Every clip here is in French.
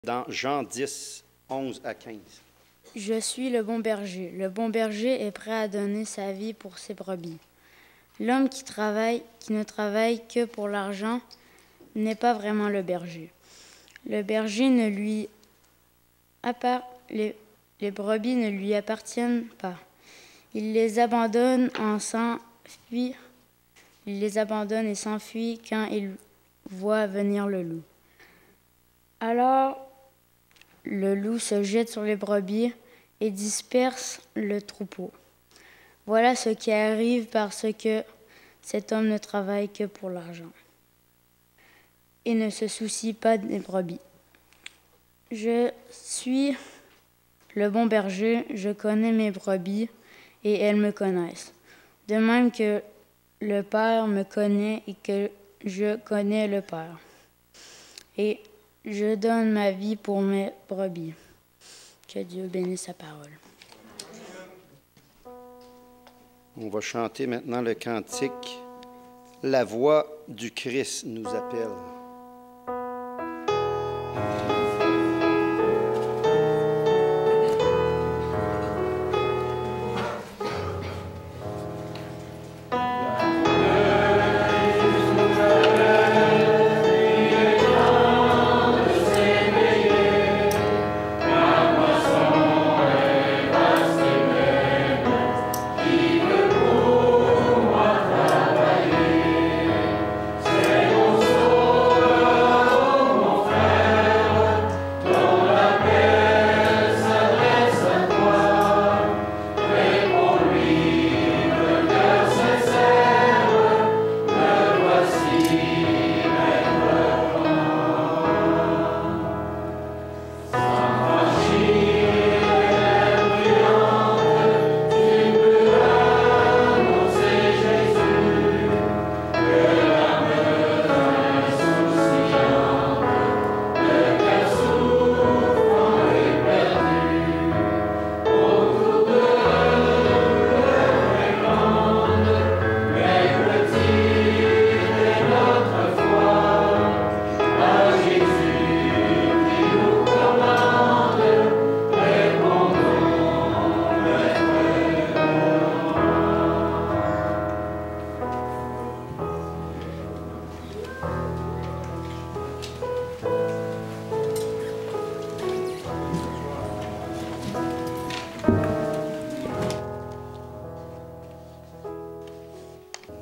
dans Jean 10, 11 à 15. Je suis le bon berger. Le bon berger est prêt à donner sa vie pour ses brebis. L'homme qui ne travaille que pour l'argent n'est pas vraiment le berger. Le berger ne lui les brebis ne lui appartiennent pas. Il les abandonne et s'enfuit quand il voit venir le loup. Alors, le loup se jette sur les brebis et disperse le troupeau. Voilà ce qui arrive parce que cet homme ne travaille que pour l'argent et ne se soucie pas des brebis. Je suis le bon berger, je connais mes brebis et elles me connaissent. De même que le Père me connaît et que je connais le Père. Et je donne ma vie pour mes brebis. Que Dieu bénisse sa parole. On va chanter maintenant le cantique « La voix du Christ nous appelle ».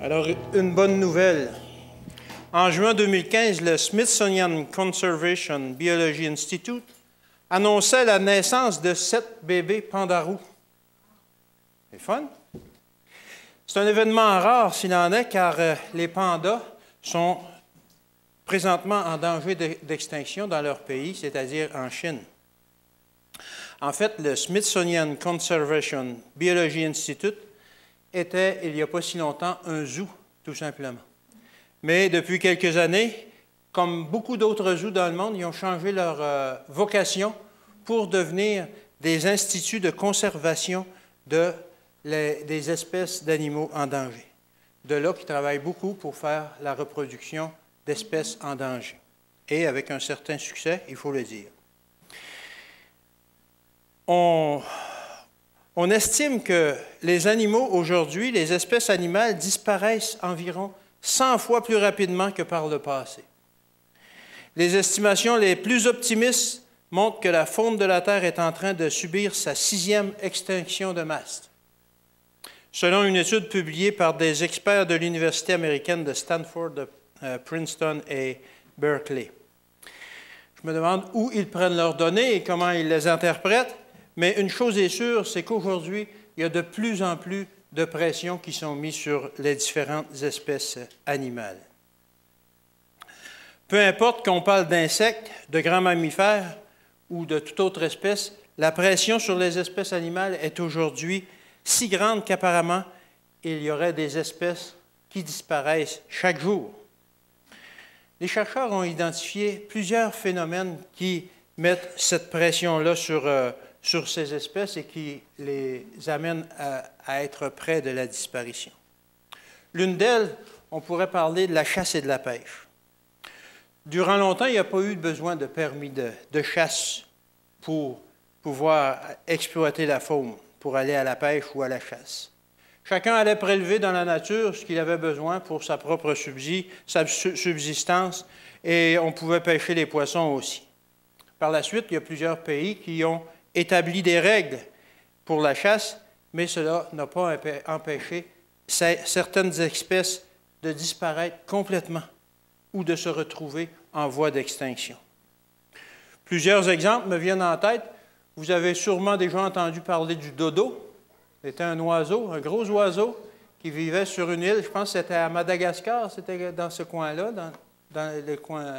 Alors, une bonne nouvelle. En juin 2015, le Smithsonian Conservation Biology Institute annonçait la naissance de 7 bébés pandarous. C'est fun? C'est un événement rare s'il en est, car les pandas sont présentement en danger d'extinction dans leur pays, c'est-à-dire en Chine. En fait, le Smithsonian Conservation Biology Institute était, il n'y a pas si longtemps, un zoo, tout simplement. Mais depuis quelques années, comme beaucoup d'autres zoos dans le monde, ils ont changé leur vocation pour devenir des instituts de conservation des espèces d'animaux en danger. De là qu'ils travaillent beaucoup pour faire la reproduction d'espèces en danger. Et avec un certain succès, il faut le dire. On estime que les animaux aujourd'hui, les espèces animales, disparaissent environ 100 fois plus rapidement que par le passé. Les estimations les plus optimistes montrent que la faune de la Terre est en train de subir sa 6e extinction de masse. Selon une étude publiée par des experts de l'Université américaine de Stanford, de Princeton et Berkeley. Je me demande où ils prennent leurs données et comment ils les interprètent. Mais une chose est sûre, c'est qu'aujourd'hui, il y a de plus en plus de pressions qui sont mises sur les différentes espèces animales. Peu importe qu'on parle d'insectes, de grands mammifères ou de toute autre espèce, la pression sur les espèces animales est aujourd'hui si grande qu'apparemment, il y aurait des espèces qui disparaissent chaque jour. Les chercheurs ont identifié plusieurs phénomènes qui mettent cette pression-là sur ces espèces et qui les amènent à être près de la disparition. L'une d'elles, on pourrait parler de la chasse et de la pêche. Durant longtemps, il n'y a pas eu besoin de permis de chasse pour pouvoir exploiter la faune, pour aller à la pêche ou à la chasse. Chacun allait prélever dans la nature ce qu'il avait besoin pour sa propre subsistance, et on pouvait pêcher les poissons aussi. Par la suite, il y a plusieurs pays qui ont établi des règles pour la chasse, mais cela n'a pas empêché certaines espèces de disparaître complètement ou de se retrouver en voie d'extinction. Plusieurs exemples me viennent en tête. Vous avez sûrement déjà entendu parler du dodo. C'était un oiseau, un gros oiseau qui vivait sur une île. Je pense que c'était à Madagascar, c'était dans ce coin-là, dans le coin.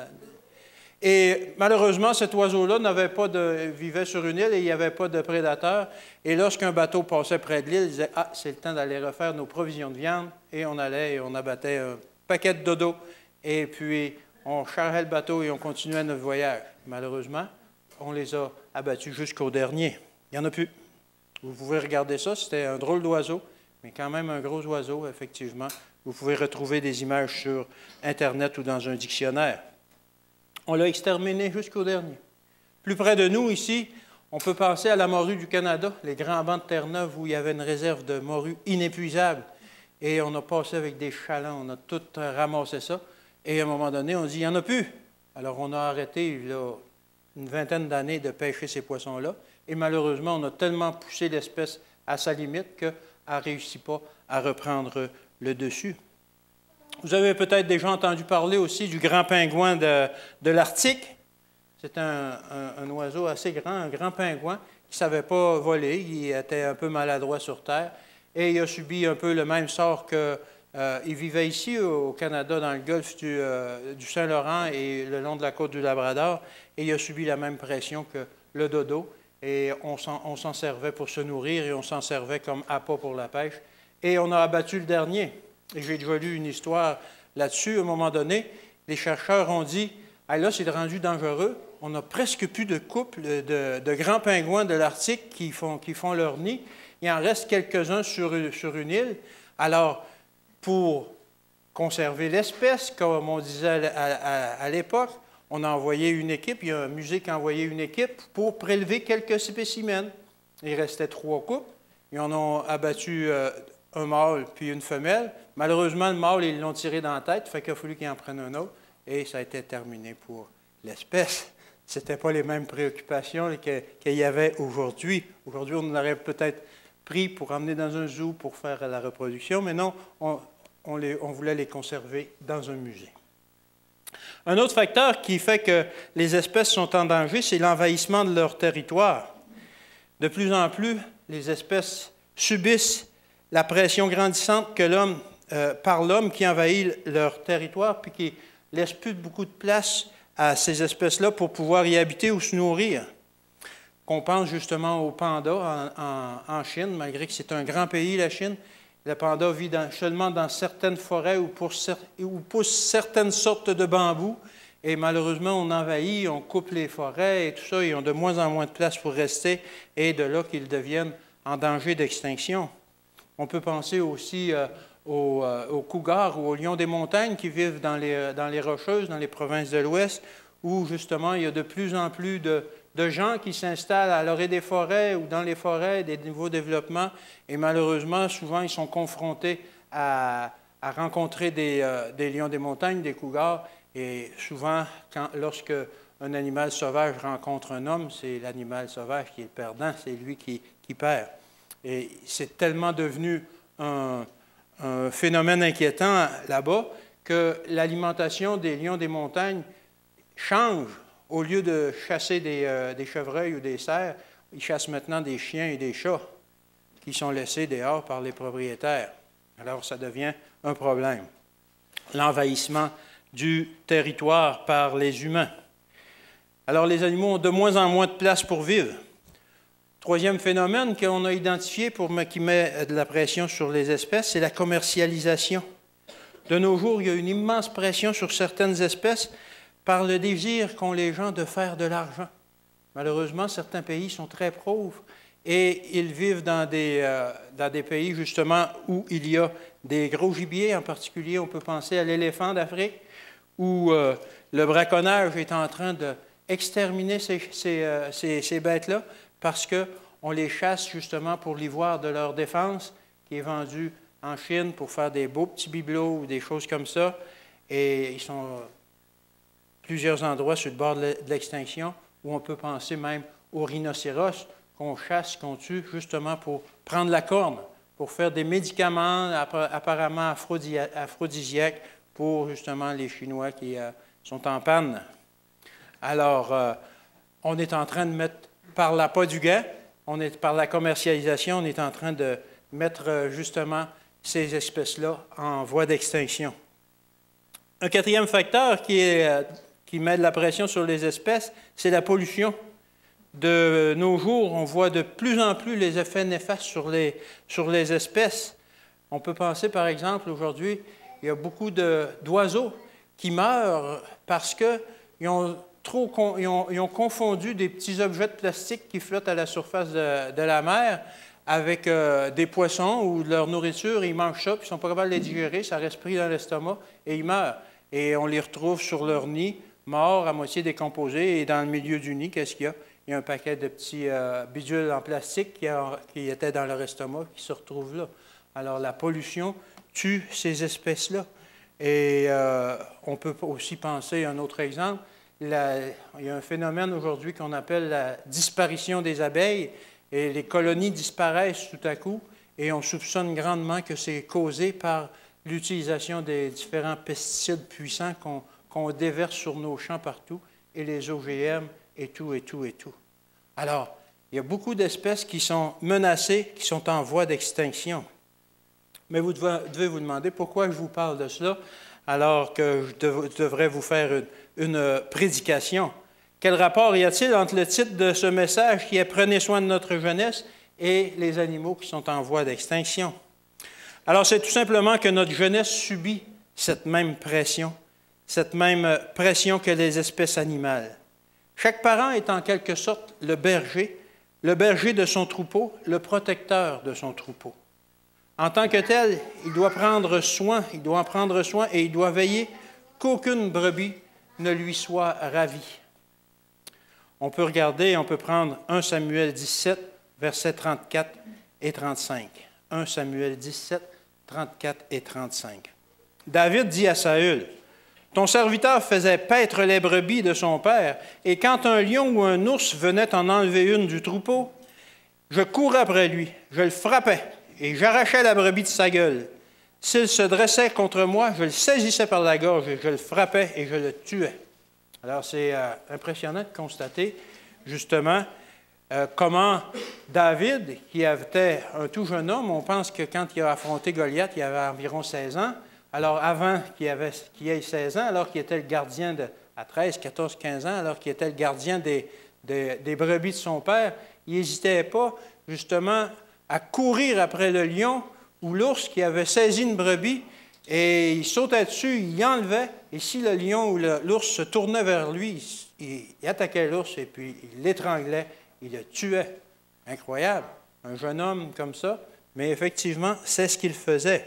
Et malheureusement, cet oiseau-là vivait sur une île et il n'y avait pas de prédateurs. Et lorsqu'un bateau passait près de l'île, il disait « Ah, c'est le temps d'aller refaire nos provisions de viande. » Et on allait et on abattait un paquet de dodo. Et puis, on charrait le bateau et on continuait notre voyage. Malheureusement, on les a abattus jusqu'au dernier. Il n'y en a plus. Vous pouvez regarder ça, c'était un drôle d'oiseau, mais quand même un gros oiseau, effectivement. Vous pouvez retrouver des images sur Internet ou dans un dictionnaire. On l'a exterminé jusqu'au dernier. Plus près de nous, ici, on peut penser à la morue du Canada, les grands bancs de Terre-Neuve où il y avait une réserve de morue inépuisable. Et on a passé avec des chalands, on a tout ramassé ça. Et à un moment donné, on dit, il n'y en a plus. Alors, on a arrêté, là, une vingtaine d'années de pêcher ces poissons-là. Et malheureusement, on a tellement poussé l'espèce à sa limite qu'elle ne réussit pas à reprendre le dessus. Vous avez peut-être déjà entendu parler aussi du grand pingouin de l'Arctique. C'est un oiseau assez grand, un grand pingouin qui ne savait pas voler, il était un peu maladroit sur Terre. Et il a subi un peu le même sort que... il vivait ici au Canada, dans le golfe du Saint-Laurent et le long de la côte du Labrador, et il a subi la même pression que le dodo. Et on s'en servait pour se nourrir et on s'en servait comme appât pour la pêche. Et on a abattu le dernier. Et j'ai déjà lu une histoire là-dessus. À un moment donné, les chercheurs ont dit « Ah là, c'est rendu dangereux. On n'a presque plus de couples de grands pingouins de l'Arctique qui font leur nid. Il en reste quelques-uns sur une île. Alors, pour conserver l'espèce, comme on disait à l'époque, on a envoyé une équipe, il y a un musée qui a envoyé une équipe pour prélever quelques spécimens. Il restait 3 couples. Ils en ont abattu un mâle puis une femelle. Malheureusement, le mâle, ils l'ont tiré dans la tête, fait qu'il a fallu qu'ils en prennent un autre. Et ça a été terminé pour l'espèce. Ce n'étaient pas les mêmes préoccupations qu'il y avait aujourd'hui. Aujourd'hui, on aurait peut-être pris pour emmener dans un zoo pour faire la reproduction, mais non, on voulait les conserver dans un musée. Un autre facteur qui fait que les espèces sont en danger, c'est l'envahissement de leur territoire. De plus en plus, les espèces subissent la pression grandissante par l'homme qui envahit leur territoire puis qui ne laisse plus beaucoup de place à ces espèces-là pour pouvoir y habiter ou se nourrir. On pense justement au panda en Chine, malgré que c'est un grand pays, la Chine. Le panda vit seulement dans certaines forêts où poussent certaines sortes de bambous. Et malheureusement, on envahit, on coupe les forêts et tout ça. Ils ont de moins en moins de place pour rester. Et de là qu'ils deviennent en danger d'extinction. On peut penser aussi aux cougars ou aux lions des montagnes qui vivent dans les Rocheuses, dans les provinces de l'Ouest, où justement, il y a de plus en plus de gens qui s'installent à l'orée des forêts ou dans les forêts, des nouveaux développements. Et malheureusement, souvent, ils sont confrontés à rencontrer des lions des montagnes, des cougars. Et souvent, lorsque un animal sauvage rencontre un homme, c'est l'animal sauvage qui est le perdant, c'est lui qui perd. Et c'est tellement devenu un phénomène inquiétant là-bas que l'alimentation des lions des montagnes change. Au lieu de chasser des chevreuils ou des cerfs, ils chassent maintenant des chiens et des chats qui sont laissés dehors par les propriétaires. Alors, ça devient un problème. L'envahissement du territoire par les humains. Alors, les animaux ont de moins en moins de place pour vivre. Troisième phénomène qu'on a identifié qui met de la pression sur les espèces, c'est la commercialisation. De nos jours, il y a une immense pression sur certaines espèces par le désir qu'ont les gens de faire de l'argent. Malheureusement, certains pays sont très pauvres et ils vivent dans des pays, justement, où il y a des gros gibiers. En particulier, on peut penser à l'éléphant d'Afrique, où le braconnage est en train d'exterminer ces bêtes-là parce qu'on les chasse justement pour l'ivoire de leur défense qui est vendu en Chine pour faire des beaux petits bibelots ou des choses comme ça. Et ils sont plusieurs endroits sur le bord de l'extinction où on peut penser même aux rhinocéros qu'on chasse, qu'on tue justement pour prendre la corne, pour faire des médicaments apparemment aphrodisiaques pour justement les Chinois qui sont en panne. Alors, on est en train de mettre, par l'appât du gain, par la commercialisation, on est en train de mettre justement ces espèces-là en voie d'extinction. Un quatrième facteur qui met de la pression sur les espèces, c'est la pollution. De nos jours, on voit de plus en plus les effets néfastes sur les espèces. On peut penser, par exemple, aujourd'hui, il y a beaucoup d'oiseaux qui meurent parce qu'ils ont confondu des petits objets de plastique qui flottent à la surface de la mer avec des poissons ou de leur nourriture. Ils mangent ça, puis ils ne sont pas capables de les digérer, ça reste pris dans l'estomac et ils meurent. Et on les retrouve sur leur nid, morts, à moitié décomposés, et dans le milieu du nid, qu'est-ce qu'il y a? Il y a un paquet de petits bidules en plastique qui étaient dans leur estomac qui se retrouvent là. Alors, la pollution tue ces espèces-là. Et on peut aussi penser à un autre exemple. Il y a un phénomène aujourd'hui qu'on appelle la disparition des abeilles. Et les colonies disparaissent tout à coup. Et on soupçonne grandement que c'est causé par l'utilisation des différents pesticides puissants qu'on déverse sur nos champs partout, et les OGM, et tout, et tout, et tout. Alors, il y a beaucoup d'espèces qui sont menacées, qui sont en voie d'extinction. Mais vous devez vous demander pourquoi je vous parle de cela alors que je devrais vous faire une prédication. Quel rapport y a-t-il entre le titre de ce message qui est « Prenez soin de notre jeunesse » et les animaux qui sont en voie d'extinction? Alors, c'est tout simplement que notre jeunesse subit cette même pression que les espèces animales. Chaque parent est en quelque sorte le berger de son troupeau, le protecteur de son troupeau. En tant que tel, il doit en prendre soin et il doit veiller qu'aucune brebis ne lui soit ravie. On peut prendre 1 Samuel 17, versets 34 et 35. 1 Samuel 17, 34 et 35. David dit à Saül, « Ton serviteur faisait paître les brebis de son père, et quand un lion ou un ours venait en enlever une du troupeau, je courais après lui, je le frappais, et j'arrachais la brebis de sa gueule. S'il se dressait contre moi, je le saisissais par la gorge, et je le frappais et je le tuais. » Alors, c'est impressionnant de constater, justement, comment David, qui était un tout jeune homme, on pense que quand il a affronté Goliath, il avait environ 16 ans. Alors, avant qu'il ait 16 ans, alors qu'il était le gardien à 13, 14, 15 ans, alors qu'il était le gardien des brebis de son père, il n'hésitait pas, justement, à courir après le lion ou l'ours qui avait saisi une brebis, et il sautait dessus, il l'enlevait, et si le lion ou l'ours se tournait vers lui, il attaquait l'ours et puis il l'étranglait, il le tuait. Incroyable, un jeune homme comme ça, mais effectivement, c'est ce qu'il faisait.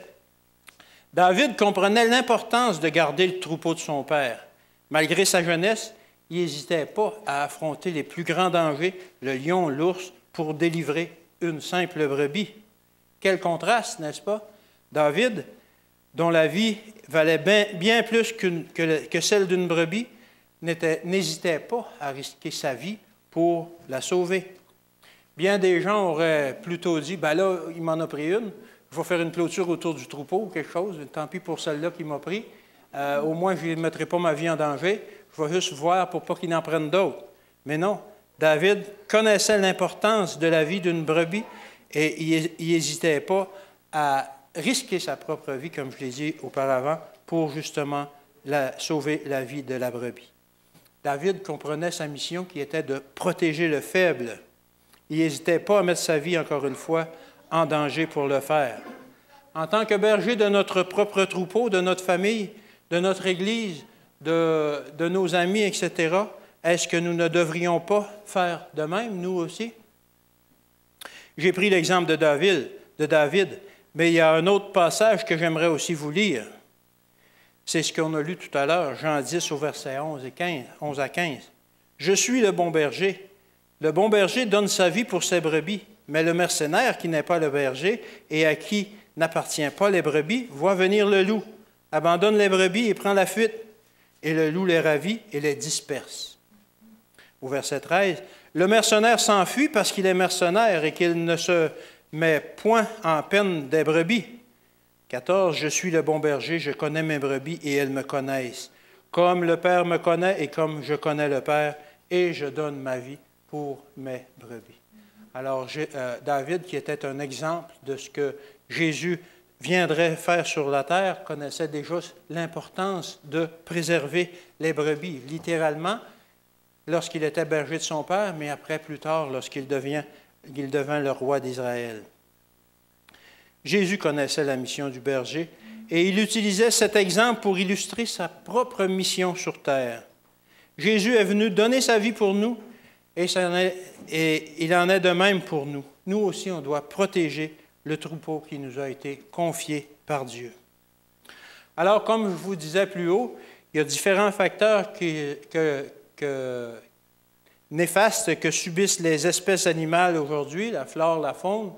David comprenait l'importance de garder le troupeau de son père. Malgré sa jeunesse, il n'hésitait pas à affronter les plus grands dangers, le lion, l'ours, pour délivrer une simple brebis. Quel contraste, n'est-ce pas? David, dont la vie valait bien plus que celle d'une brebis, n'hésitait pas à risquer sa vie pour la sauver. Bien des gens auraient plutôt dit, « ben là, il m'en a pris une, je vais faire une clôture autour du troupeau ou quelque chose, tant pis pour celle-là qui m'a pris, au moins je ne mettrai pas ma vie en danger, je vais juste voir pour pas qu'il en prenne d'autres. » Mais non, David connaissait l'importance de la vie d'une brebis et il n'hésitait pas à risquer sa propre vie, comme je l'ai dit auparavant, pour justement sauver la vie de la brebis. David comprenait sa mission qui était de protéger le faible. Il n'hésitait pas à mettre sa vie, encore une fois, en danger pour le faire. En tant que berger de notre propre troupeau, de notre famille, de notre Église, de nos amis, etc., est-ce que nous ne devrions pas faire de même, nous aussi? J'ai pris l'exemple de David, mais il y a un autre passage que j'aimerais aussi vous lire. C'est ce qu'on a lu tout à l'heure, Jean 10 au verset 11 à 15. « Je suis le bon berger. Le bon berger donne sa vie pour ses brebis, mais le mercenaire qui n'est pas le berger et à qui n'appartient pas les brebis voit venir le loup, abandonne les brebis et prend la fuite, et le loup les ravit et les disperse. » Au verset 13, « Le mercenaire s'enfuit parce qu'il est mercenaire et qu'il ne se met point en peine des brebis. » 14, « Je suis le bon berger, je connais mes brebis et elles me connaissent. Comme le Père me connaît et comme je connais le Père, et je donne ma vie pour mes brebis. » Alors, David, qui était un exemple de ce que Jésus viendrait faire sur la terre, connaissait déjà l'importance de préserver les brebis, littéralement, lorsqu'il était berger de son père, mais après, plus tard, lorsqu'il devint le roi d'Israël. Jésus connaissait la mission du berger et il utilisait cet exemple pour illustrer sa propre mission sur terre. Jésus est venu donner sa vie pour nous et il en est de même pour nous. Nous aussi, on doit protéger le troupeau qui nous a été confié par Dieu. Alors, comme je vous disais plus haut, il y a différents facteurs néfastes que subissent les espèces animales aujourd'hui, la flore, la faune.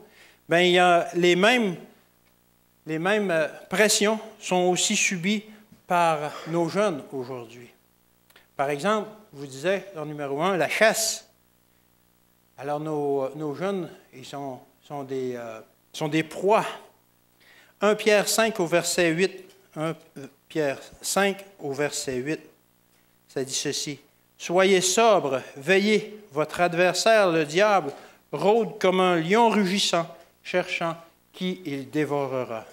Bien, il y a les mêmes pressions sont aussi subies par nos jeunes aujourd'hui. Par exemple, je vous disais, en numéro 1, la chasse. Alors, nos jeunes, ils sont des proies. 1 Pierre 5 au verset 8. 1 Pierre 5 au verset 8. Ça dit ceci. « Soyez sobres, veillez, votre adversaire, le diable, rôde comme un lion rugissant, cherchant qui il dévorera. »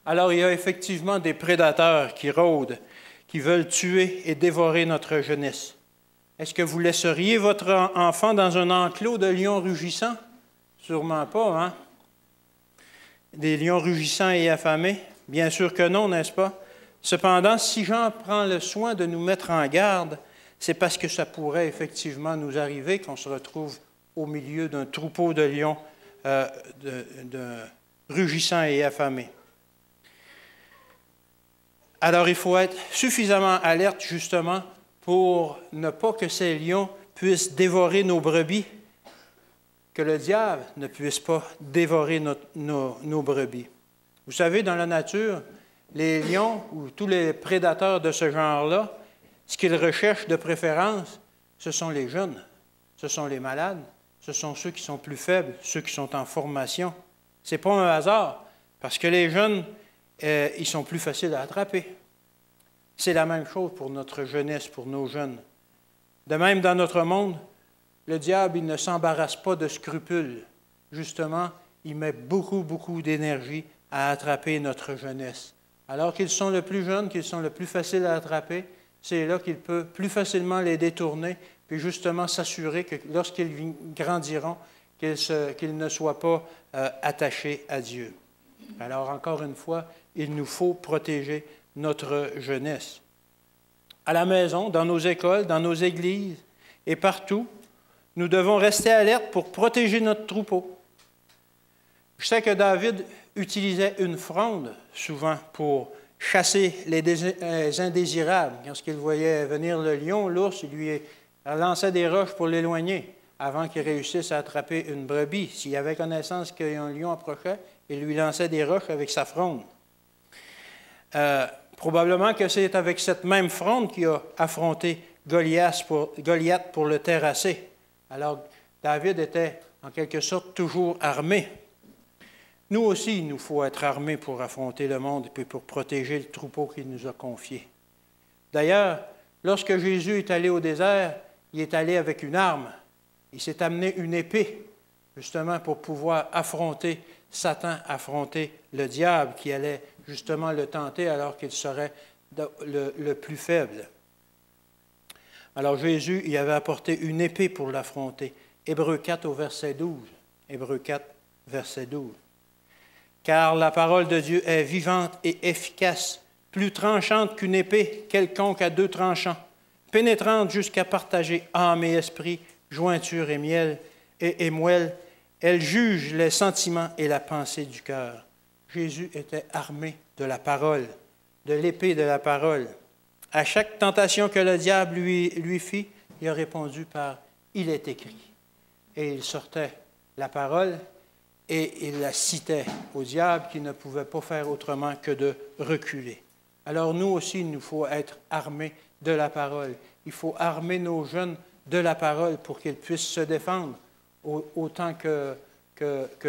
Alors, il y a effectivement des prédateurs qui rôdent, qui veulent tuer et dévorer notre jeunesse. Est-ce que vous laisseriez votre enfant dans un enclos de lions rugissants? Sûrement pas, hein? Des lions rugissants et affamés? Bien sûr que non, n'est-ce pas? Cependant, si Jean prend le soin de nous mettre en garde, c'est parce que ça pourrait effectivement nous arriver qu'on se retrouve au milieu d'un troupeau de lions rugissants et affamés. Alors, il faut être suffisamment alerte, justement, pour ne pas que ces lions puissent dévorer nos brebis, que le diable ne puisse pas dévorer nos brebis. Vous savez, dans la nature, les lions ou tous les prédateurs de ce genre-là, ce qu'ils recherchent de préférence, ce sont les jeunes, ce sont les malades, ce sont ceux qui sont plus faibles, ceux qui sont en formation. Ce n'est pas un hasard, parce que les jeunes, ils sont plus faciles à attraper. C'est la même chose pour notre jeunesse, pour nos jeunes. De même, dans notre monde, le diable, il ne s'embarrasse pas de scrupules. Justement, il met beaucoup, beaucoup d'énergie à attraper notre jeunesse. Alors qu'ils sont le plus jeunes, qu'ils sont le plus faciles à attraper, c'est là qu'il peut plus facilement les détourner, puis justement s'assurer que lorsqu'ils grandiront, qu'ils ne soient pas attachés à Dieu. Alors, encore une fois, il nous faut protéger notre jeunesse. À la maison, dans nos écoles, dans nos églises et partout, nous devons rester alertes pour protéger notre troupeau. Je sais que David utilisait une fronde souvent pour chasser les indésirables. Lorsqu'il voyait venir le lion, l'ours, il lui lançait des roches pour l'éloigner avant qu'il réussisse à attraper une brebis. S'il avait connaissance qu'un lion approchait, il lui lançait des roches avec sa fronde. Probablement que c'est avec cette même fronde qu'il a affronté Goliath pour le terrasser. Alors, David était en quelque sorte toujours armé. Nous aussi, il nous faut être armés pour affronter le monde et puis pour protéger le troupeau qu'il nous a confié. D'ailleurs, lorsque Jésus est allé au désert, il est allé avec une arme. Il s'est amené une épée, justement pour pouvoir affronter Satan, affronter le diable qui allait justement le tenter alors qu'il serait le plus faible. Alors Jésus, il avait apporté une épée pour l'affronter. Hébreux 4 au verset 12. Hébreux 4, verset 12. Car la parole de Dieu est vivante et efficace, plus tranchante qu'une épée quelconque à deux tranchants, pénétrante jusqu'à partager âme et esprit, jointure et miel et moelle. Elle juge les sentiments et la pensée du cœur. Jésus était armé de la parole. de l'épée de la parole. À chaque tentation que le diable lui fit, il a répondu par « il est écrit ». Et il sortait la parole et il la citait au diable qui ne pouvait pas faire autrement que de reculer. Alors nous aussi, il nous faut être armés de la parole. Il faut armer nos jeunes de la parole pour qu'ils puissent se défendre autant que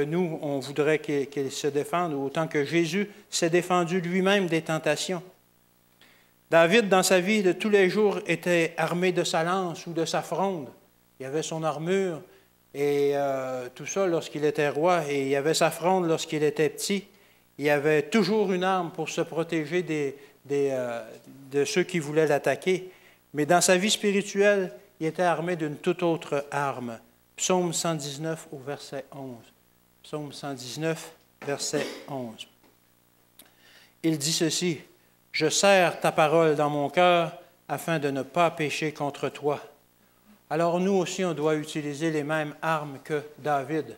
nous, on voudrait qu'ils se défendent, ou autant que Jésus s'est défendu lui-même des tentations. David, dans sa vie de tous les jours, était armé de sa lance ou de sa fronde. Il avait son armure et tout ça lorsqu'il était roi, et il avait sa fronde lorsqu'il était petit. Il avait toujours une arme pour se protéger de ceux qui voulaient l'attaquer. Mais dans sa vie spirituelle, il était armé d'une toute autre arme. Psaume 119 au verset 11. Psaume 119, verset 11. Il dit ceci: « Je serre ta parole dans mon cœur afin de ne pas pécher contre toi. » Alors nous aussi, on doit utiliser les mêmes armes que David.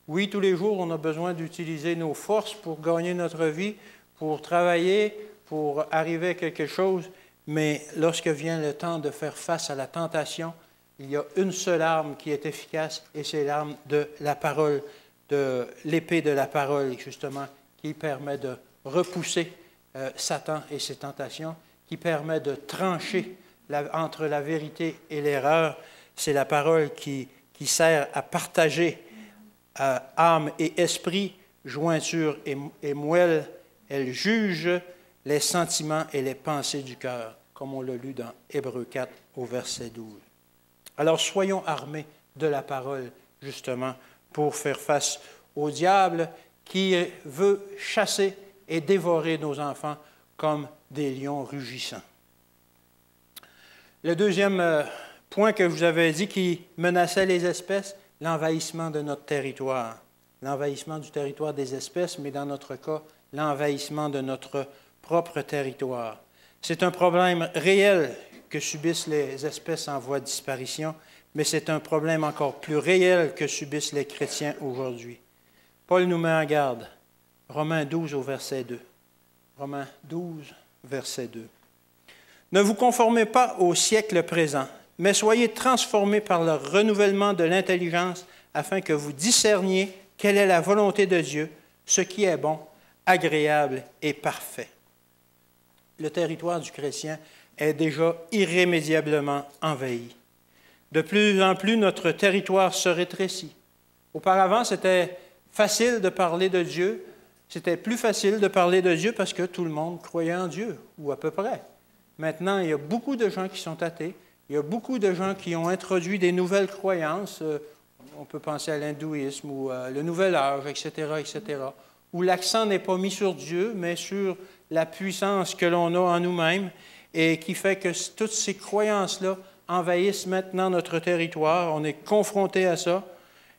Oui, tous les jours, on a besoin d'utiliser nos forces pour gagner notre vie, pour travailler, pour arriver à quelque chose, mais lorsque vient le temps de faire face à la tentation, il y a une seule arme qui est efficace, et c'est l'arme de la parole, de l'épée de la parole, justement, qui permet de repousser Satan et ses tentations, qui permet de trancher entre la vérité et l'erreur. C'est la parole qui sert à partager âme et esprit, jointure et moelle. Elle juge les sentiments et les pensées du cœur, comme on l'a lu dans Hébreux 4 au verset 12. Alors soyons armés de la parole, justement, pour faire face au diable qui veut chasser et dévorer nos enfants comme des lions rugissants. Le deuxième point que je vous avais dit qui menaçait les espèces, l'envahissement de notre territoire. L'envahissement du territoire des espèces, mais dans notre cas, l'envahissement de notre propre territoire. C'est un problème réel que subissent les espèces en voie de disparition, mais c'est un problème encore plus réel que subissent les chrétiens aujourd'hui. Paul nous met en garde. Romains 12 au verset 2. Romains 12, verset 2. « Ne vous conformez pas au siècle présent, mais soyez transformés par le renouvellement de l'intelligence, afin que vous discerniez quelle est la volonté de Dieu, ce qui est bon, agréable et parfait. » Le territoire du chrétien est déjà irrémédiablement envahi. De plus en plus, notre territoire se rétrécit. Auparavant, c'était facile de parler de Dieu. C'était plus facile de parler de Dieu parce que tout le monde croyait en Dieu, ou à peu près. Maintenant, il y a beaucoup de gens qui sont athées. Il y a beaucoup de gens qui ont introduit des nouvelles croyances. On peut penser à l'hindouisme ou le nouvel âge, etc., où l'accent n'est pas mis sur Dieu, mais sur la puissance que l'on a en nous-mêmes, et qui fait que toutes ces croyances-là envahissent maintenant notre territoire. On est confronté à ça.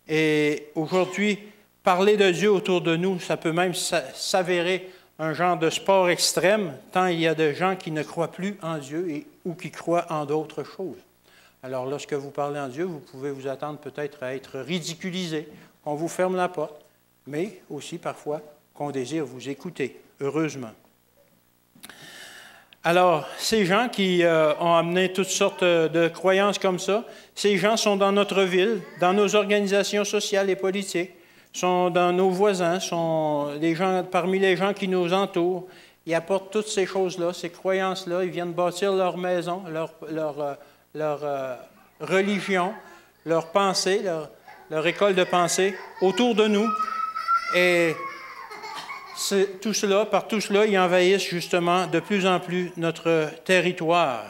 Et aujourd'hui, parler de Dieu autour de nous, ça peut même s'avérer un genre de sport extrême, tant il y a de gens qui ne croient plus en Dieu ou qui croient en d'autres choses. Alors, lorsque vous parlez en Dieu, vous pouvez vous attendre peut-être à être ridiculisé, qu'on vous ferme la porte, mais aussi parfois qu'on désire vous écouter, heureusement. Alors, ces gens qui ont amené toutes sortes de croyances comme ça, ces gens sont dans notre ville, dans nos organisations sociales et politiques, sont dans nos voisins, sont parmi les gens qui nous entourent. Ils apportent toutes ces choses-là, ces croyances-là. Ils viennent bâtir leur maison, leur religion, leur pensée, leur école de pensée autour de nous. Et par tout cela, ils envahissent justement de plus en plus notre territoire.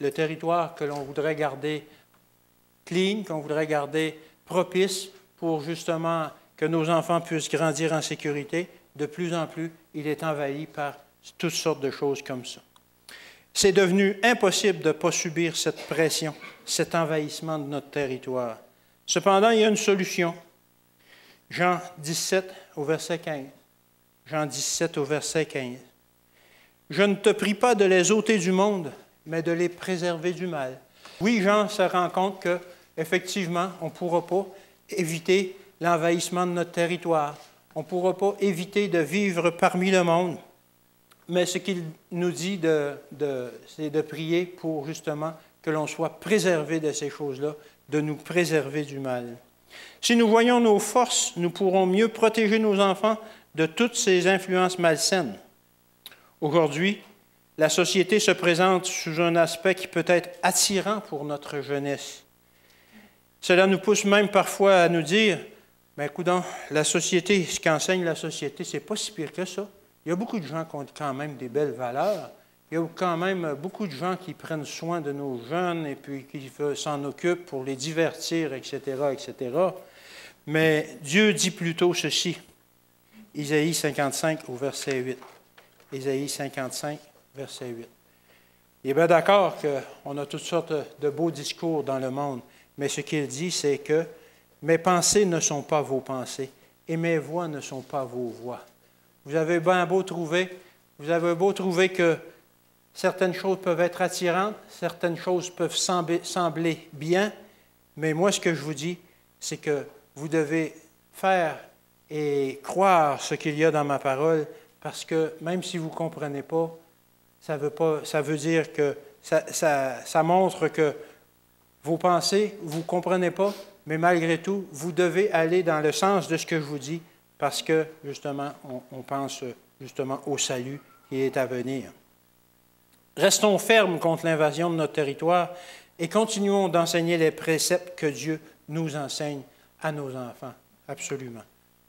Le territoire que l'on voudrait garder clean, qu'on voudrait garder propice pour justement que nos enfants puissent grandir en sécurité. De plus en plus, il est envahi par toutes sortes de choses comme ça. C'est devenu impossible de ne pas subir cette pression, cet envahissement de notre territoire. Cependant, il y a une solution. Jean 17 au verset 15. Jean 17 au verset 15. « Je ne te prie pas de les ôter du monde, mais de les préserver du mal. » Oui, Jean se rend compte qu'effectivement, on ne pourra pas éviter l'envahissement de notre territoire. On ne pourra pas éviter de vivre parmi le monde. Mais ce qu'il nous dit, c'est de prier pour justement que l'on soit préservé de ces choses-là, de nous préserver du mal. Si nous voyons nos forces, nous pourrons mieux protéger nos enfants de toutes ces influences malsaines. Aujourd'hui, la société se présente sous un aspect qui peut être attirant pour notre jeunesse. Cela nous pousse même parfois à nous dire, « Bien, coudonc, la société, ce qu'enseigne la société, c'est pas si pire que ça. Il y a beaucoup de gens qui ont quand même des belles valeurs. Il y a quand même beaucoup de gens qui prennent soin de nos jeunes et puis qui s'en occupent pour les divertir, etc., etc. » Mais Dieu dit plutôt ceci, Isaïe 55 au verset 8. Isaïe 55, verset 8. Il est bien d'accord qu'on a toutes sortes de beaux discours dans le monde, mais ce qu'il dit, c'est que mes pensées ne sont pas vos pensées et mes voix ne sont pas vos voix. Vous avez bien beau trouver que certaines choses peuvent être attirantes, certaines choses peuvent sembler bien, mais moi, ce que je vous dis, c'est que vous devez faire et croire ce qu'il y a dans ma parole, parce que même si vous ne comprenez pas, ça veut dire que ça montre que vos pensées, vous ne comprenez pas, mais malgré tout, vous devez aller dans le sens de ce que je vous dis, parce que, justement, on pense justement au salut qui est à venir. Restons fermes contre l'invasion de notre territoire et continuons d'enseigner les préceptes que Dieu nous enseigne à nos enfants. Absolument.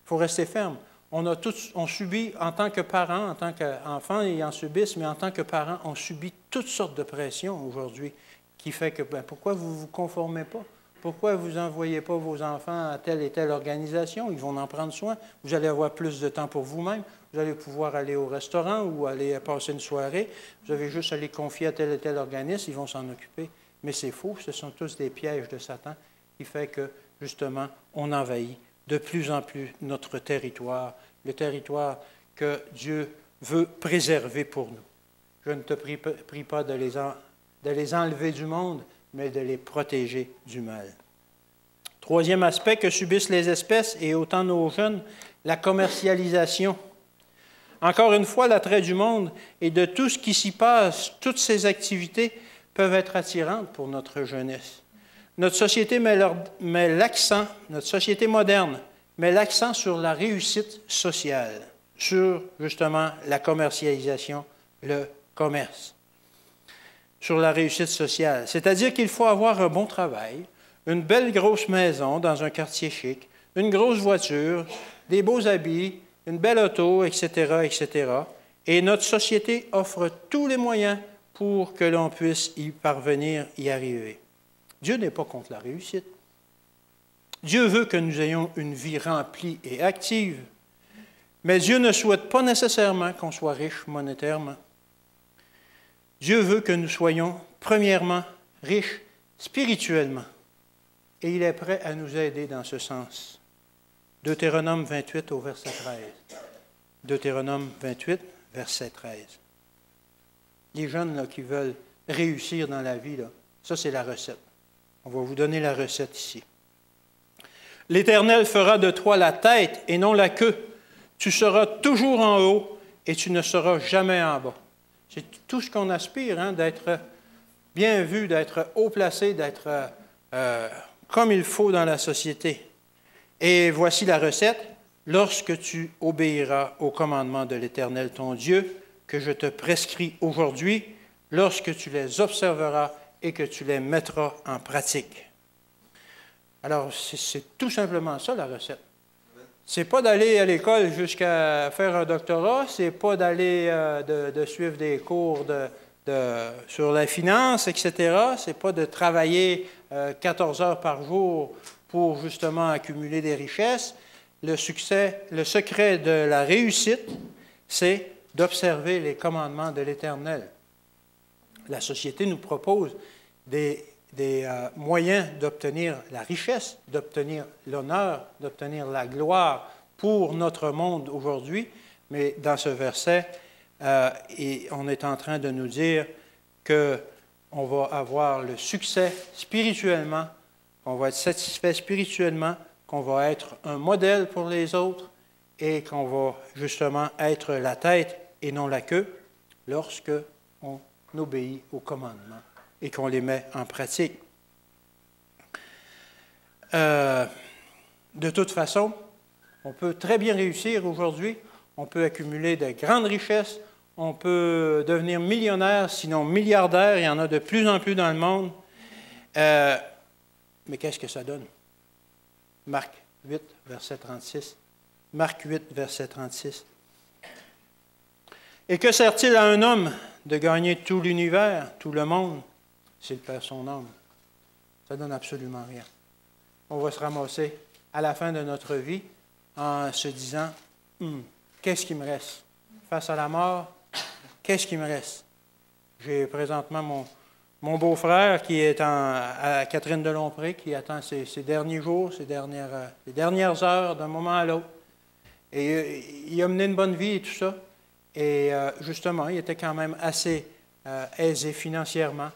Il faut rester ferme. On subit, en tant que parents, en tant qu'enfants, ils en subissent, mais en tant que parents, on subit toutes sortes de pressions aujourd'hui qui fait que, pourquoi vous ne vous conformez pas? Pourquoi vous n'envoyez pas vos enfants à telle et telle organisation? Ils vont en prendre soin. Vous allez avoir plus de temps pour vous-même. Vous allez pouvoir aller au restaurant ou aller passer une soirée. Vous avez juste à les confier à tel et tel organisme, ils vont s'en occuper. Mais c'est faux, ce sont tous des pièges de Satan qui fait que, justement, on envahit de plus en plus notre territoire, le territoire que Dieu veut préserver pour nous. Je ne te prie pas de les enlever du monde, mais de les protéger du mal. Troisième aspect que subissent les espèces, et autant nos jeunes, la commercialisation. Encore une fois, l'attrait du monde et de tout ce qui s'y passe, toutes ces activités peuvent être attirantes pour notre jeunesse. Notre société notre société moderne met l'accent sur la réussite sociale, sur justement la commercialisation, le commerce, sur la réussite sociale. C'est-à-dire qu'il faut avoir un bon travail, une belle grosse maison dans un quartier chic, une grosse voiture, des beaux habits, une belle auto, etc., etc. Et notre société offre tous les moyens pour que l'on puisse y parvenir, y arriver. Dieu n'est pas contre la réussite. Dieu veut que nous ayons une vie remplie et active, mais Dieu ne souhaite pas nécessairement qu'on soit riche monétairement. Dieu veut que nous soyons, premièrement, riches spirituellement, et il est prêt à nous aider dans ce sens. Deutéronome 28 au verset 13. Deutéronome 28, verset 13. Les jeunes là, qui veulent réussir dans la vie, là, ça c'est la recette. On va vous donner la recette ici. L'Éternel fera de toi la tête et non la queue. Tu seras toujours en haut et tu ne seras jamais en bas. C'est tout ce qu'on aspire, hein, d'être bien vu, d'être haut placé, d'être comme il faut dans la société. Et voici la recette. Lorsque tu obéiras au commandement de l'Éternel ton Dieu, que je te prescris aujourd'hui, lorsque tu les observeras et que tu les mettras en pratique. Alors, c'est tout simplement ça, la recette. C'est pas d'aller à l'école jusqu'à faire un doctorat, c'est pas d'aller de suivre des cours sur la finance, etc. C'est pas de travailler 14 heures par jour pour justement accumuler des richesses. Le secret de la réussite, c'est d'observer les commandements de l'Éternel. La société nous propose des moyens d'obtenir la richesse, d'obtenir l'honneur, d'obtenir la gloire pour notre monde aujourd'hui, mais dans ce verset, on est en train de nous dire qu'on va avoir le succès spirituellement, qu'on va être satisfait spirituellement, qu'on va être un modèle pour les autres et qu'on va justement être la tête et non la queue. lorsque on obéit aux commandements et qu'on les met en pratique. De toute façon, on peut très bien réussir aujourd'hui, on peut accumuler de grandes richesses, on peut devenir millionnaire, sinon milliardaire, il y en a de plus en plus dans le monde. Mais qu'est-ce que ça donne? Marc 8, verset 36. Marc 8, verset 36. Et que sert-il à un homme de gagner tout l'univers, tout le monde, s'il perd son âme? Ça ne donne absolument rien. On va se ramasser à la fin de notre vie en se disant, qu'est-ce qui me reste? Face à la mort, qu'est-ce qui me reste? J'ai présentement mon beau-frère qui est à Catherine de Lompré, qui attend ses derniers jours, ses dernières heures d'un moment à l'autre. Et il a mené une bonne vie et tout ça. Et justement, il était quand même assez aisé financièrement.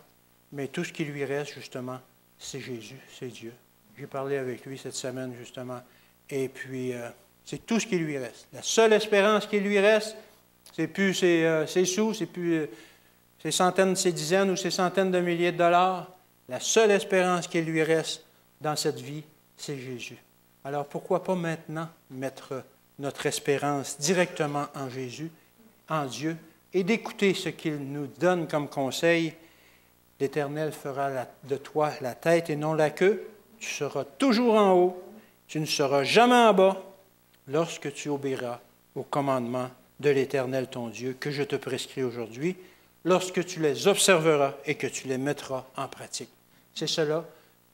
Mais tout ce qui lui reste, justement, c'est Jésus, c'est Dieu. J'ai parlé avec lui cette semaine, justement. Et puis, c'est tout ce qui lui reste. La seule espérance qui lui reste, c'est plus ses sous, c'est plus ses centaines, ses dizaines ou ses centaines de milliers de dollars. La seule espérance qui lui reste dans cette vie, c'est Jésus. Alors, pourquoi pas maintenant mettre notre espérance directement en Jésus, en Dieu, et d'écouter ce qu'il nous donne comme conseil? L'Éternel fera de toi la tête et non la queue. Tu seras toujours en haut, tu ne seras jamais en bas lorsque tu obéiras aux commandements de l'Éternel ton Dieu que je te prescris aujourd'hui, lorsque tu les observeras et que tu les mettras en pratique. C'est cela,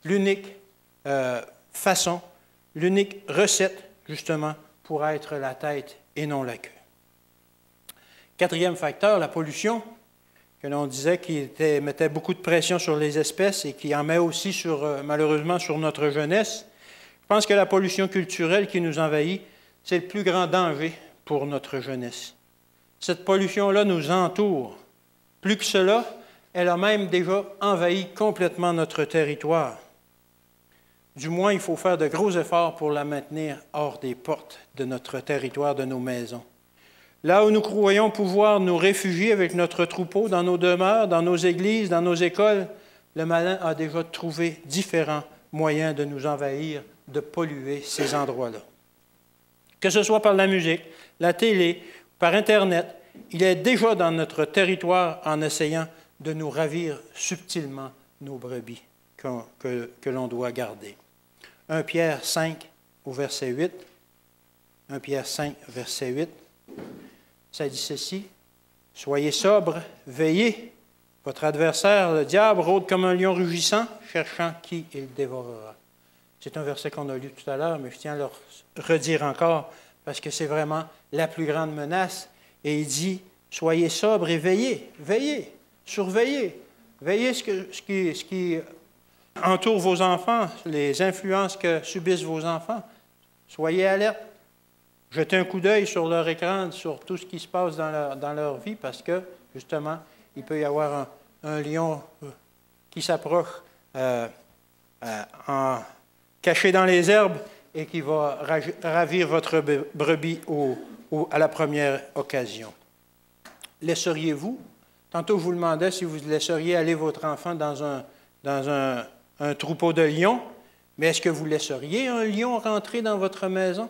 l'unique façon, l'unique recette, justement, pour être la tête et non la queue. Quatrième facteur, la pollution, que l'on disait qui mettait beaucoup de pression sur les espèces et qui en met aussi, malheureusement, sur notre jeunesse. Je pense que la pollution culturelle qui nous envahit, c'est le plus grand danger pour notre jeunesse. Cette pollution-là nous entoure. Plus que cela, elle a même déjà envahi complètement notre territoire. Du moins, il faut faire de gros efforts pour la maintenir hors des portes de notre territoire, de nos maisons. Là où nous croyons pouvoir nous réfugier avec notre troupeau, dans nos demeures, dans nos églises, dans nos écoles, le malin a déjà trouvé différents moyens de nous envahir, de polluer ces endroits-là. Que ce soit par la musique, la télé, par Internet, il est déjà dans notre territoire en essayant de nous ravir subtilement nos brebis que l'on doit garder. 1 Pierre 5, au verset 8. 1 Pierre 5, verset 8. Ça dit ceci, « Soyez sobres, veillez. Votre adversaire, le diable, rôde comme un lion rugissant, cherchant qui il dévorera. » C'est un verset qu'on a lu tout à l'heure, mais je tiens à le redire encore, parce que c'est vraiment la plus grande menace. Et il dit, « Soyez sobres et veillez, veillez, surveillez. Veillez ce qui entoure vos enfants, les influences que subissent vos enfants. Soyez alertes. Jetez un coup d'œil sur leur écran, sur tout ce qui se passe dans leur vie, parce que, justement, il peut y avoir un lion qui s'approche caché dans les herbes et qui va ravir votre brebis à la première occasion. Laisseriez-vous, tantôt je vous demandais si vous laisseriez aller votre enfant dans un troupeau de lions, mais est-ce que vous laisseriez un lion rentrer dans votre maison?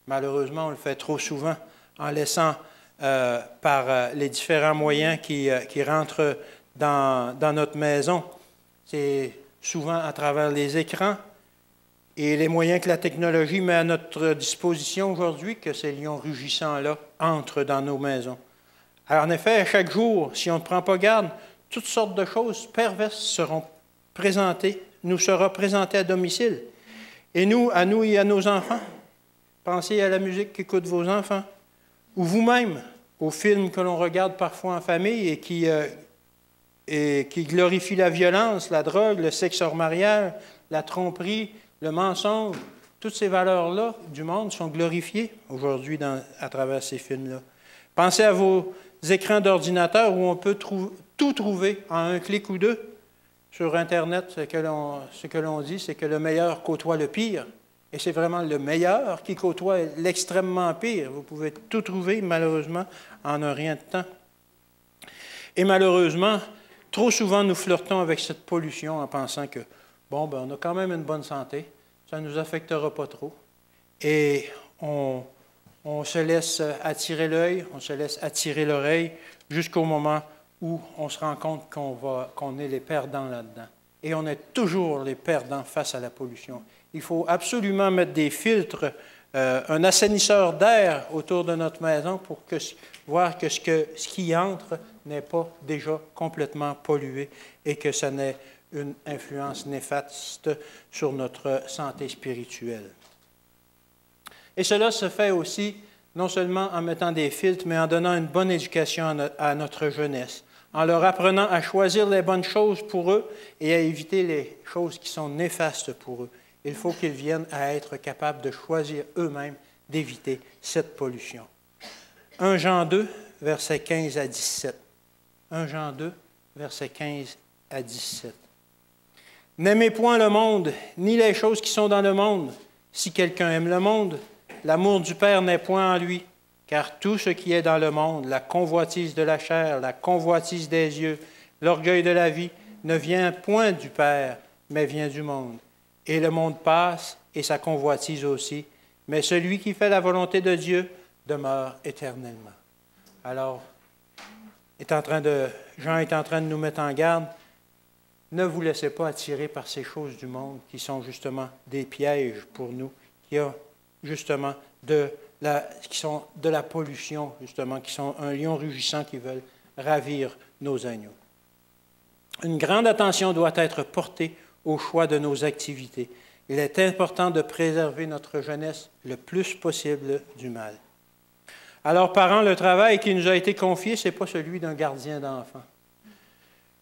Malheureusement, on le fait trop souvent en laissant par les différents moyens qui rentrent dans notre maison. C'est souvent à travers les écrans et les moyens que la technologie met à notre disposition aujourd'hui que ces lions rugissants-là entrent dans nos maisons. Alors, en effet, chaque jour, si on ne prend pas garde, toutes sortes de choses perverses seront nous sera présentées à domicile. Et nous et à nos enfants. Pensez à la musique qu'écoutent vos enfants, ou vous-même, aux films que l'on regarde parfois en famille et qui glorifient la violence, la drogue, le sexe hors mariage, la tromperie, le mensonge. Toutes ces valeurs-là du monde sont glorifiées aujourd'hui à travers ces films-là. Pensez à vos écrans d'ordinateur où on peut tout trouver en un clic ou deux. Sur Internet, ce que l'on dit, c'est que le meilleur côtoie le pire. Et c'est vraiment le meilleur qui côtoie l'extrêmement pire. Vous pouvez tout trouver, malheureusement, en un rien de temps. Et malheureusement, trop souvent, nous flirtons avec cette pollution en pensant que, bon, ben, on a quand même une bonne santé, ça ne nous affectera pas trop. Et on se laisse attirer l'œil, on se laisse attirer l'oreille jusqu'au moment où on se rend compte qu'on est les perdants là-dedans. Et on est toujours les perdants face à la pollution. Il faut absolument mettre des filtres, un assainisseur d'air autour de notre maison pour voir que ce qui entre n'est pas déjà complètement pollué et que ça n'ait une influence néfaste sur notre santé spirituelle. Et cela se fait aussi non seulement en mettant des filtres, mais en donnant une bonne éducation à notre jeunesse, en leur apprenant à choisir les bonnes choses pour eux et à éviter les choses qui sont néfastes pour eux. Il faut qu'ils viennent à être capables de choisir eux-mêmes d'éviter cette pollution. 1 Jean 2, versets 15 à 17. 1 Jean 2, versets 15 à 17. « N'aimez point le monde, ni les choses qui sont dans le monde. Si quelqu'un aime le monde, l'amour du Père n'est point en lui. Car tout ce qui est dans le monde, la convoitise de la chair, la convoitise des yeux, l'orgueil de la vie, ne vient point du Père, mais vient du monde. Et le monde passe, et sa convoitise aussi, mais celui qui fait la volonté de Dieu demeure éternellement. » Alors, Jean est en train de nous mettre en garde. Ne vous laissez pas attirer par ces choses du monde qui sont justement des pièges pour nous, qui sont de la pollution, justement, qui sont un lion rugissant qui veulent ravir nos agneaux. Une grande attention doit être portée au choix de nos activités. Il est important de préserver notre jeunesse le plus possible du mal. Alors, parents, le travail qui nous a été confié, ce n'est pas celui d'un gardien d'enfants.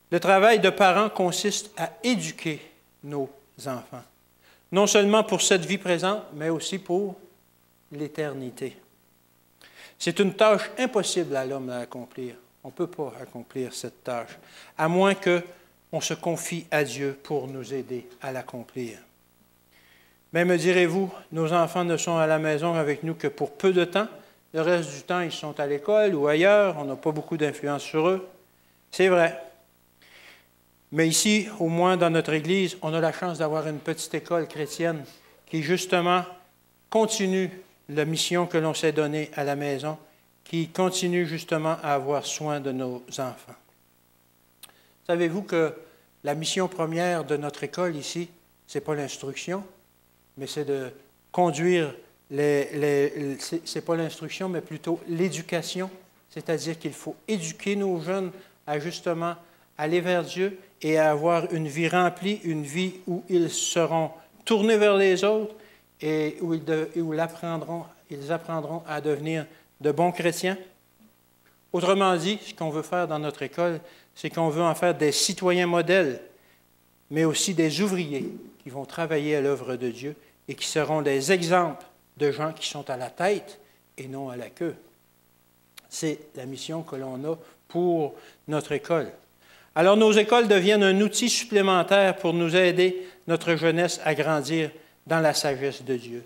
Le travail de parents consiste à éduquer nos enfants, non seulement pour cette vie présente, mais aussi pour l'éternité. C'est une tâche impossible à l'homme à accomplir. On ne peut pas accomplir cette tâche, à moins qu'on se confie à Dieu pour nous aider à l'accomplir. Mais me direz-vous, nos enfants ne sont à la maison avec nous que pour peu de temps. Le reste du temps, ils sont à l'école ou ailleurs. On n'a pas beaucoup d'influence sur eux. C'est vrai. Mais ici, au moins dans notre Église, on a la chance d'avoir une petite école chrétienne qui, justement, continue la mission que l'on s'est donnée à la maison, qui continue justement à avoir soin de nos enfants. Savez-vous que la mission première de notre école ici, ce n'est pas l'instruction, mais c'est de conduire c'est pas l'instruction, mais plutôt l'éducation, c'est-à-dire qu'il faut éduquer nos jeunes à justement aller vers Dieu et à avoir une vie remplie, une vie où ils seront tournés vers les autres et où ils apprendront à devenir de bons chrétiens. Autrement dit, ce qu'on veut faire dans notre école, c'est qu'on veut en faire des citoyens modèles, mais aussi des ouvriers qui vont travailler à l'œuvre de Dieu et qui seront des exemples de gens qui sont à la tête et non à la queue. C'est la mission que l'on a pour notre école. Alors, nos écoles deviennent un outil supplémentaire pour nous aider, notre jeunesse, à grandir dans la sagesse de Dieu.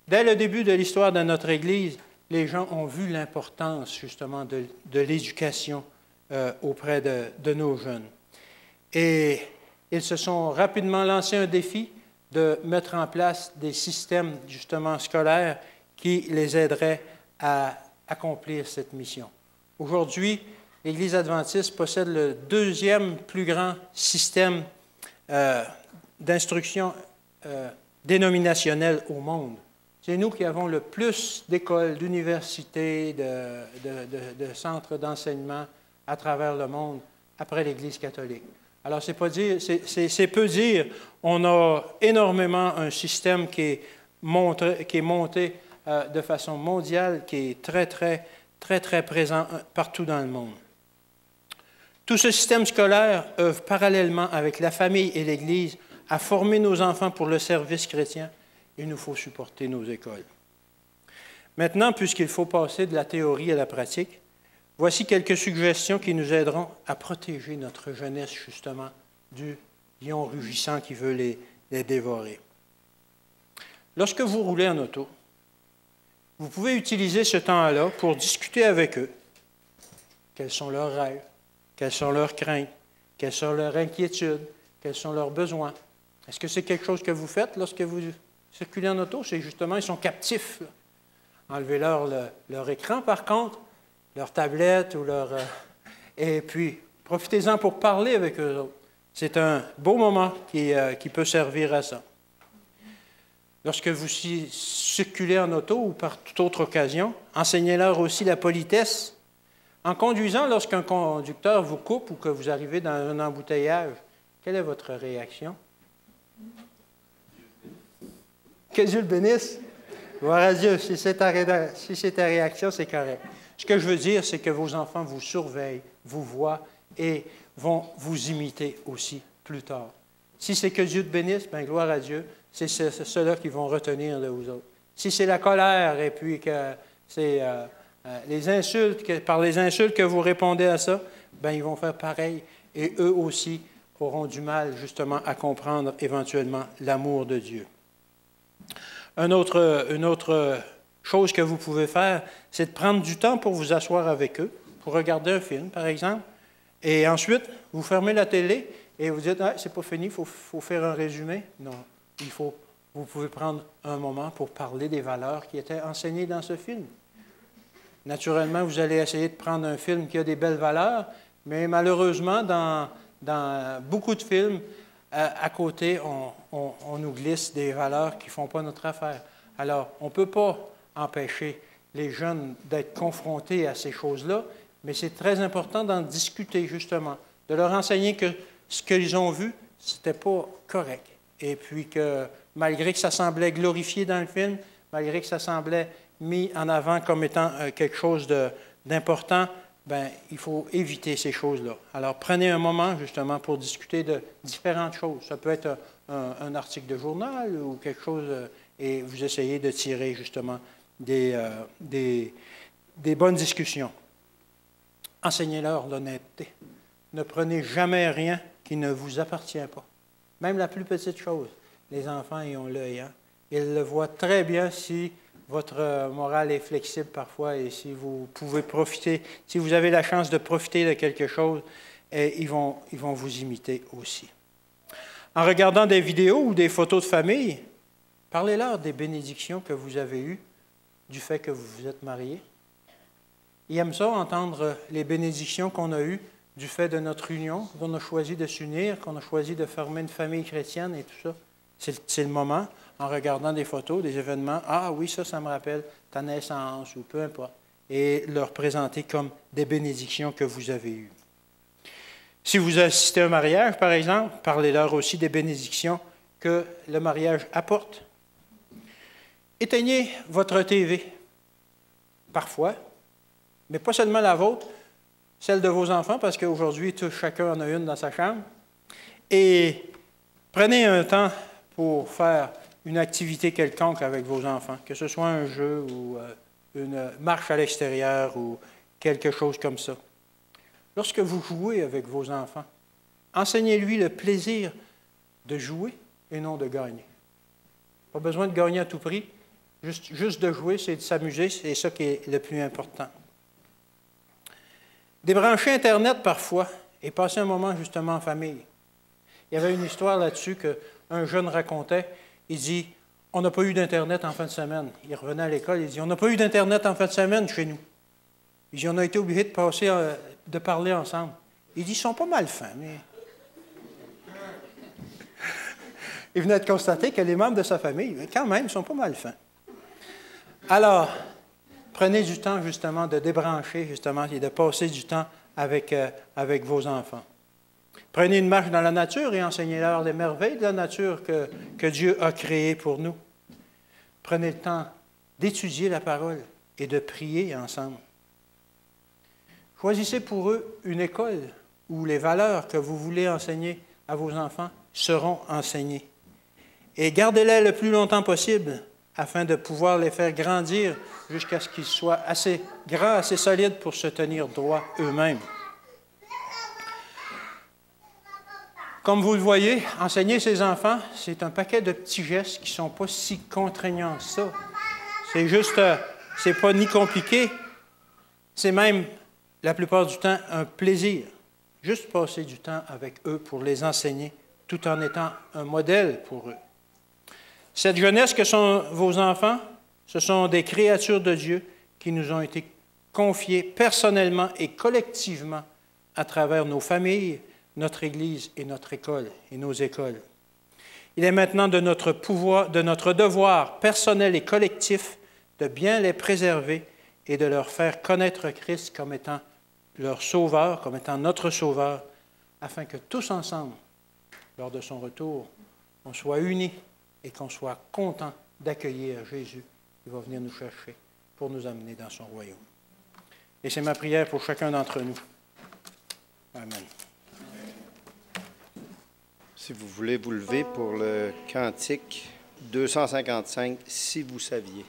Dès le début de l'histoire de notre Église, les gens ont vu l'importance, justement, de l'éducation auprès de nos jeunes. Et ils se sont rapidement lancés un défi de mettre en place des systèmes, justement, scolaires qui les aideraient à accomplir cette mission. Aujourd'hui, l'Église adventiste possède le deuxième plus grand système d'instruction dénominationnelle au monde. C'est nous qui avons le plus d'écoles, d'universités, de centres d'enseignement à travers le monde après l'Église catholique. Alors, c'est peu dire, on a énormément un système qui est monté de façon mondiale, qui est très présent partout dans le monde. Tout ce système scolaire œuvre parallèlement avec la famille et l'Église à former nos enfants pour le service chrétien. Il nous faut supporter nos écoles. Maintenant, puisqu'il faut passer de la théorie à la pratique, voici quelques suggestions qui nous aideront à protéger notre jeunesse, justement, du lion rugissant qui veut les dévorer. Lorsque vous roulez en auto, vous pouvez utiliser ce temps-là pour discuter avec eux. Quels sont leurs rêves? quelles sont leurs craintes, quelles sont leurs inquiétudes, quels sont leurs besoins. Est-ce que c'est quelque chose que vous faites lorsque vous circulez en auto? C'est justement, ils sont captifs. Là. Enlevez-leur leur écran, par contre, leur tablette ou leur... et puis, profitez-en pour parler avec eux autres. C'est un beau moment qui peut servir à ça. Lorsque vous circulez en auto ou par toute autre occasion, enseignez-leur aussi la politesse. En conduisant, lorsqu'un conducteur vous coupe ou que vous arrivez dans un embouteillage, quelle est votre réaction? Que Dieu le bénisse. Gloire à Dieu. Si c'est ta réaction, c'est correct. Ce que je veux dire, c'est que vos enfants vous surveillent, vous voient et vont vous imiter aussi plus tard. Si c'est que Dieu te bénisse, bien, gloire à Dieu, c'est ceux-là qui vont retenir de vous autres. Si c'est la colère et puis que c'est les insultes, par les insultes que vous répondez à ça, bien, ils vont faire pareil et eux aussi auront du mal justement à comprendre éventuellement l'amour de Dieu. Une autre chose que vous pouvez faire, c'est de prendre du temps pour vous asseoir avec eux, pour regarder un film, par exemple, et ensuite, vous fermez la télé et vous dites « Ah, c'est pas fini, il faut faire un résumé. » Non, vous pouvez prendre un moment pour parler des valeurs qui étaient enseignées dans ce film. Naturellement, vous allez essayer de prendre un film qui a des belles valeurs, mais malheureusement, dans beaucoup de films, à côté, on nous glisse des valeurs qui ne font pas notre affaire. Alors, on ne peut pas empêcher les jeunes d'être confrontés à ces choses-là, mais c'est très important d'en discuter, justement, de leur enseigner que ce qu'ils ont vu, ce n'était pas correct. Et puis que, malgré que ça semblait glorifié dans le film, malgré que ça semblait mis en avant comme étant quelque chose d'important, bien, il faut éviter ces choses-là. Alors, prenez un moment, justement, pour discuter de différentes choses. Ça peut être un article de journal ou quelque chose, et vous essayez de tirer, justement, des bonnes discussions. Enseignez-leur l'honnêteté. Ne prenez jamais rien qui ne vous appartient pas. Même la plus petite chose. Les enfants, ils ont l'œil. Hein? Ils le voient très bien si votre morale est flexible parfois et si vous pouvez profiter, si vous avez la chance de profiter de quelque chose, ils vont vous imiter aussi. En regardant des vidéos ou des photos de famille, parlez-leur des bénédictions que vous avez eues du fait que vous vous êtes mariés. Ils aiment ça, entendre les bénédictions qu'on a eues du fait de notre union, qu'on a choisi de s'unir, qu'on a choisi de former une famille chrétienne et tout ça. C'est le moment, en regardant des photos, des événements, « Ah oui, ça me rappelle ta naissance » ou peu importe, et leur présenter comme des bénédictions que vous avez eues. Si vous assistez à un mariage, par exemple, parlez-leur aussi des bénédictions que le mariage apporte. Éteignez votre TV, parfois, mais pas seulement la vôtre, celle de vos enfants, parce qu'aujourd'hui, chacun en a une dans sa chambre. Et prenez un temps pour faire une activité quelconque avec vos enfants, que ce soit un jeu ou une marche à l'extérieur ou quelque chose comme ça. Lorsque vous jouez avec vos enfants, enseignez-lui le plaisir de jouer et non de gagner. Pas besoin de gagner à tout prix, juste de jouer, c'est de s'amuser, c'est ça qui est le plus important. Débrancher Internet parfois et passer un moment justement en famille. Il y avait une histoire là-dessus qu'un jeune racontait. Il dit, « On n'a pas eu d'Internet en fin de semaine. » Il revenait à l'école, il dit, « On n'a pas eu d'Internet en fin de semaine chez nous. » Il dit, « On a été obligés de parler ensemble. » Il dit, « Ils sont pas mal fins, mais... » Il venait de constater que les membres de sa famille, quand même, ils sont pas mal fins. Alors, prenez du temps, justement, de débrancher, justement, et de passer du temps avec vos enfants. Prenez une marche dans la nature et enseignez-leur les merveilles de la nature que Dieu a créées pour nous. Prenez le temps d'étudier la parole et de prier ensemble. Choisissez pour eux une école où les valeurs que vous voulez enseigner à vos enfants seront enseignées. Et gardez-les le plus longtemps possible afin de pouvoir les faire grandir jusqu'à ce qu'ils soient assez grands, assez solides pour se tenir droit eux-mêmes. Comme vous le voyez, enseigner ses enfants, c'est un paquet de petits gestes qui ne sont pas si contraignants que ça. C'est juste, c'est pas ni compliqué, c'est même, la plupart du temps, un plaisir. juste passer du temps avec eux pour les enseigner, tout en étant un modèle pour eux. Cette jeunesse que sont vos enfants, ce sont des créatures de Dieu qui nous ont été confiées personnellement et collectivement à travers nos familles, notre Église et notre école et nos écoles. Il est maintenant de notre devoir personnel et collectif de bien les préserver et de leur faire connaître Christ comme étant leur sauveur, comme étant notre sauveur, afin que tous ensemble, lors de son retour, on soit unis et qu'on soit contents d'accueillir Jésus qui va venir nous chercher pour nous amener dans son royaume. Et c'est ma prière pour chacun d'entre nous. Amen. Si vous voulez vous lever pour le cantique 255, si vous saviez.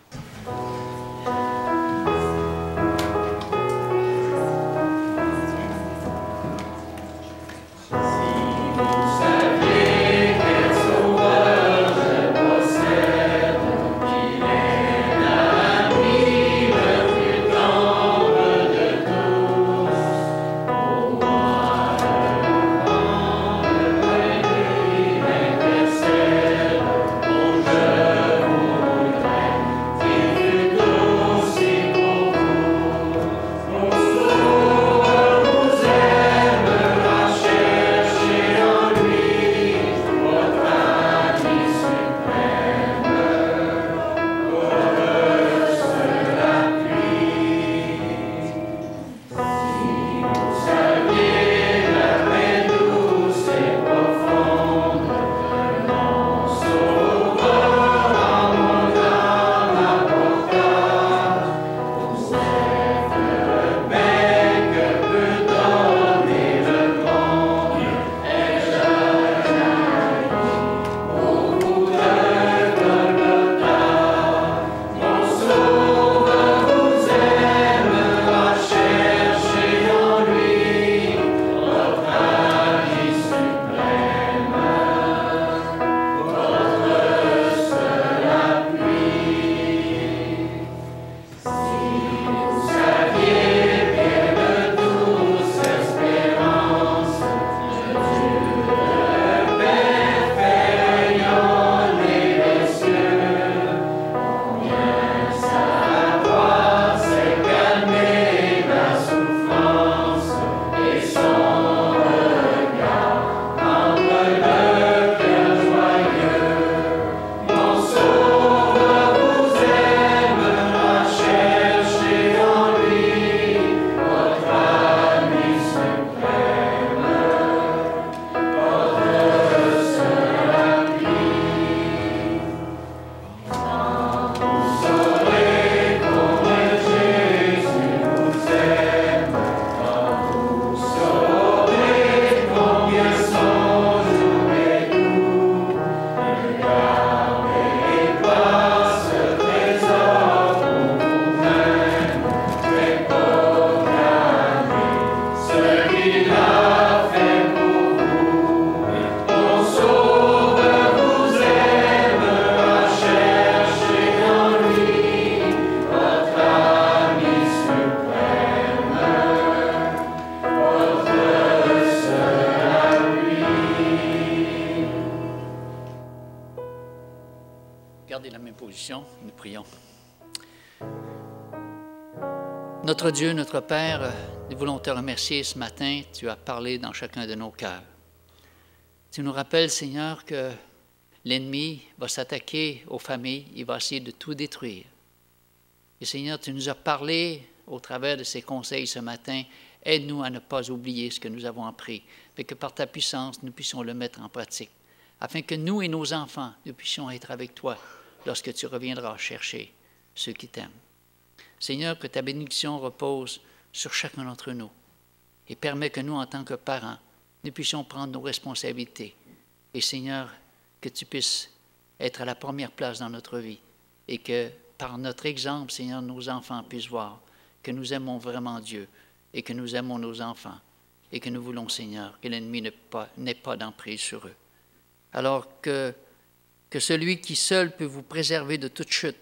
Gardez la même position, nous prions. Notre Dieu, notre Père, nous voulons te remercier ce matin. Tu as parlé dans chacun de nos cœurs. Tu nous rappelles, Seigneur, que l'ennemi va s'attaquer aux familles, il va essayer de tout détruire. Et Seigneur, tu nous as parlé au travers de ces conseils ce matin. Aide-nous à ne pas oublier ce que nous avons appris, mais que par ta puissance, nous puissions le mettre en pratique, afin que nous et nos enfants, nous puissions être avec toi lorsque tu reviendras chercher ceux qui t'aiment. Seigneur, que ta bénédiction repose sur chacun d'entre nous et permets que nous, en tant que parents, nous puissions prendre nos responsabilités. Et Seigneur, que tu puisses être à la première place dans notre vie et que par notre exemple, Seigneur, nos enfants puissent voir que nous aimons vraiment Dieu et que nous aimons nos enfants et que nous voulons, Seigneur, que l'ennemi n'ait pas d'emprise sur eux. Alors que celui qui seul peut vous préserver de toute chute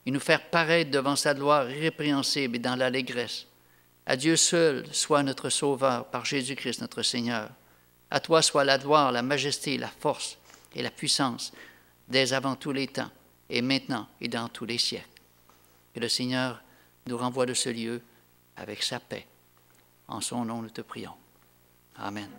et nous faire paraître devant sa gloire irrépréhensible et dans l'allégresse, À Dieu seul soit notre Sauveur par Jésus-Christ notre Seigneur. À toi soit la gloire, la majesté, la force et la puissance dès avant tous les temps, et maintenant et dans tous les siècles. Que le Seigneur nous renvoie de ce lieu avec sa paix. En son nom, nous te prions. Amen.